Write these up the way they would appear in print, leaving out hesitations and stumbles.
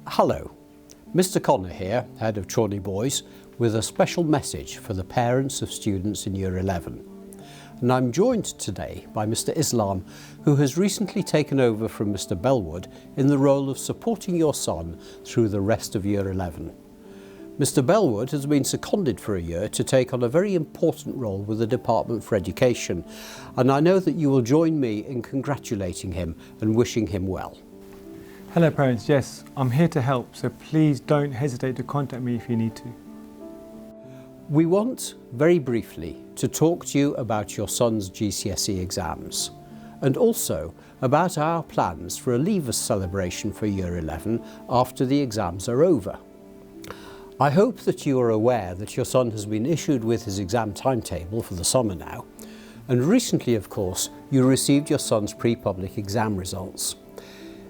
Hello, Mr. Connor here, Head of Challney Boys, with a special message for the parents of students in Year 11. And I'm joined today by Mr. Islam, who has recently taken over from Mr. Bellwood in the role of supporting your son through the rest of Year 11. Mr. Bellwood has been seconded for a year to take on a very important role with the Department for Education, and I know that you will join me in congratulating him and wishing him well. Hello parents, yes, I'm here to help, so please don't hesitate to contact me if you need to. We want, very briefly, to talk to you about your son's GCSE exams and also about our plans for a Leavers celebration for Year 11 after the exams are over. I hope that you are aware that your son has been issued with his exam timetable for the summer now, and recently, of course, you received your son's pre-public exam results.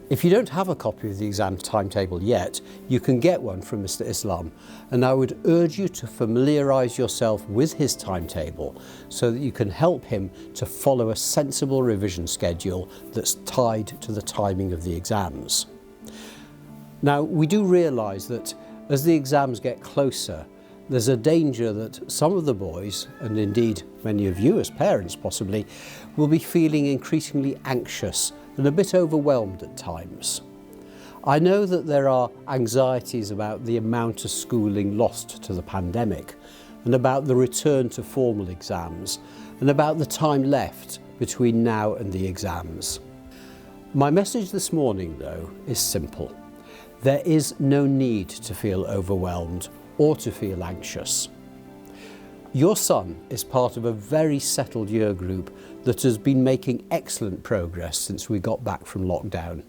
If you don't have a copy of the exam timetable yet, you can get one from Mr. Islam, and I would urge you to familiarise yourself with his timetable so that you can help him to follow a sensible revision schedule that's tied to the timing of the exams. Now, we do realise that as the exams get closer, there's a danger that some of the boys, and indeed many of you as parents possibly, will be feeling increasingly anxious and a bit overwhelmed at times. I know that there are anxieties about the amount of schooling lost to the pandemic, and about the return to formal exams, and about the time left between now and the exams. My message this morning, though, is simple. There is no need to feel overwhelmed or to feel anxious. Your son is part of a very settled year group that has been making excellent progress since we got back from lockdown.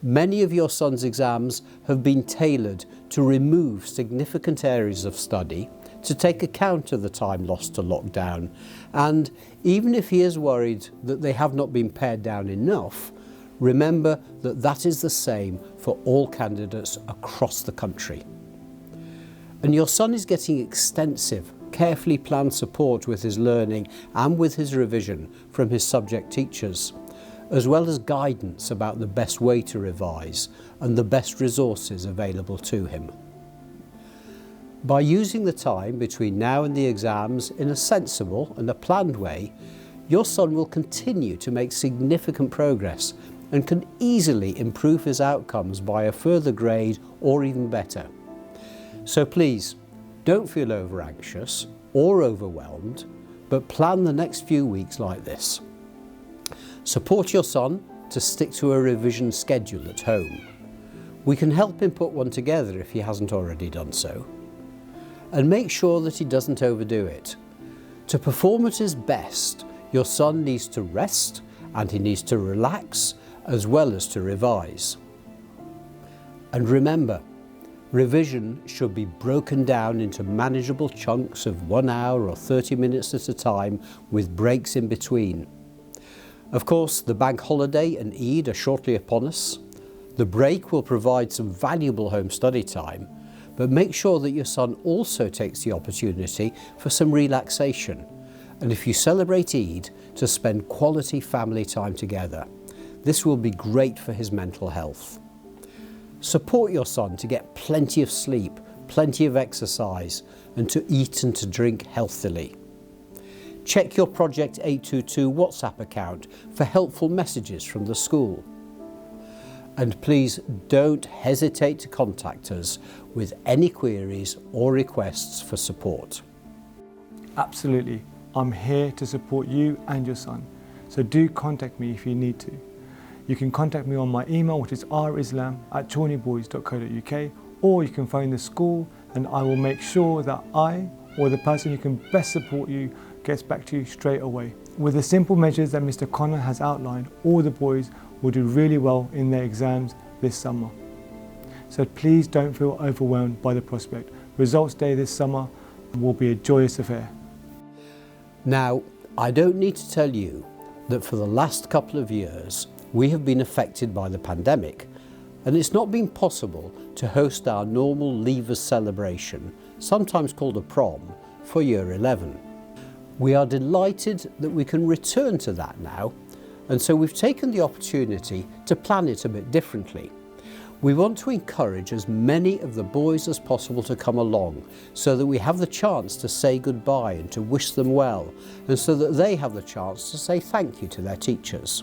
Many of your son's exams have been tailored to remove significant areas of study to take account of the time lost to lockdown, and even if he is worried that they have not been pared down enough, remember that that is the same for all candidates across the country. And your son is getting extensive, carefully planned support with his learning and with his revision from his subject teachers, as well as guidance about the best way to revise and the best resources available to him. By using the time between now and the exams in a sensible and a planned way, your son will continue to make significant progress and can easily improve his outcomes by a further grade or even better. So please, don't feel over-anxious or overwhelmed, but plan the next few weeks like this. Support your son to stick to a revision schedule at home. We can help him put one together if he hasn't already done so. And make sure that he doesn't overdo it. To perform at his best, your son needs to rest and he needs to relax as well as to revise. And remember, revision should be broken down into manageable chunks of 1 hour or 30 minutes at a time with breaks in between. Of course, the bank holiday and Eid are shortly upon us. The break will provide some valuable home study time, but make sure that your son also takes the opportunity for some relaxation, and if you celebrate Eid, to spend quality family time together. This will be great for his mental health. Support your son to get plenty of sleep, plenty of exercise, and to eat and to drink healthily. Check your Project 822 WhatsApp account for helpful messages from the school. And please don't hesitate to contact us with any queries or requests for support. Absolutely, I'm here to support you and your son, so do contact me if you need to. You can contact me on my email, which is rislam@challneyboys.co.uk, or you can phone the school and I will make sure that I or the person who can best support you gets back to you straight away. With the simple measures that Mr. Connor has outlined, all the boys will do really well in their exams this summer. So please don't feel overwhelmed by the prospect. Results day this summer will be a joyous affair. Now, I don't need to tell you that for the last couple of years, we have been affected by the pandemic, and it's not been possible to host our normal Leavers celebration, sometimes called a Prom, for Year 11. We are delighted that we can return to that now, and so we've taken the opportunity to plan it a bit differently. We want to encourage as many of the boys as possible to come along so that we have the chance to say goodbye and to wish them well, and so that they have the chance to say thank you to their teachers.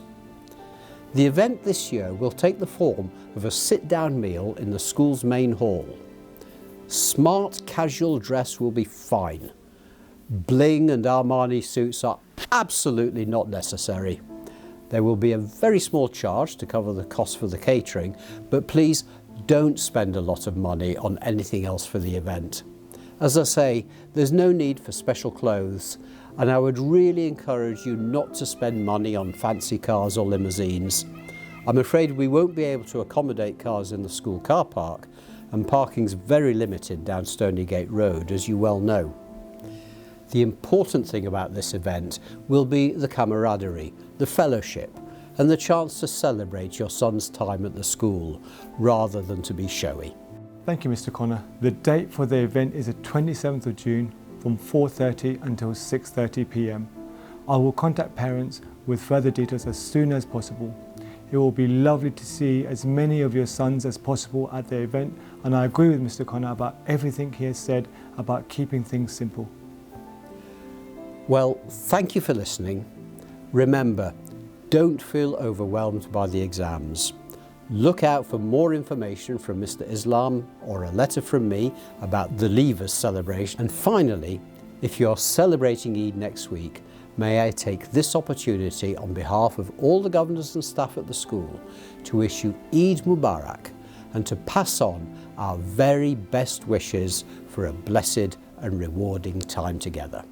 The event this year will take the form of a sit-down meal in the school's main hall. Smart casual dress will be fine. Bling and Armani suits are absolutely not necessary. There will be a very small charge to cover the cost for the catering, but please don't spend a lot of money on anything else for the event. As I say, there's no need for special clothes, and I would really encourage you not to spend money on fancy cars or limousines. I'm afraid we won't be able to accommodate cars in the school car park, and parking's very limited down Stonygate Road, as you well know. The important thing about this event will be the camaraderie, the fellowship, and the chance to celebrate your son's time at the school, rather than to be showy. Thank you, Mr. Connor. The date for the event is the 27th of June from 4:30 until 6:30 p.m. I will contact parents with further details as soon as possible. It will be lovely to see as many of your sons as possible at the event, and I agree with Mr. Connor about everything he has said about keeping things simple. Well, thank you for listening. Remember, don't feel overwhelmed by the exams. Look out for more information from Mr. Islam or a letter from me about the Leavers celebration. And finally, if you're celebrating Eid next week, may I take this opportunity on behalf of all the governors and staff at the school to wish you Eid Mubarak and to pass on our very best wishes for a blessed and rewarding time together.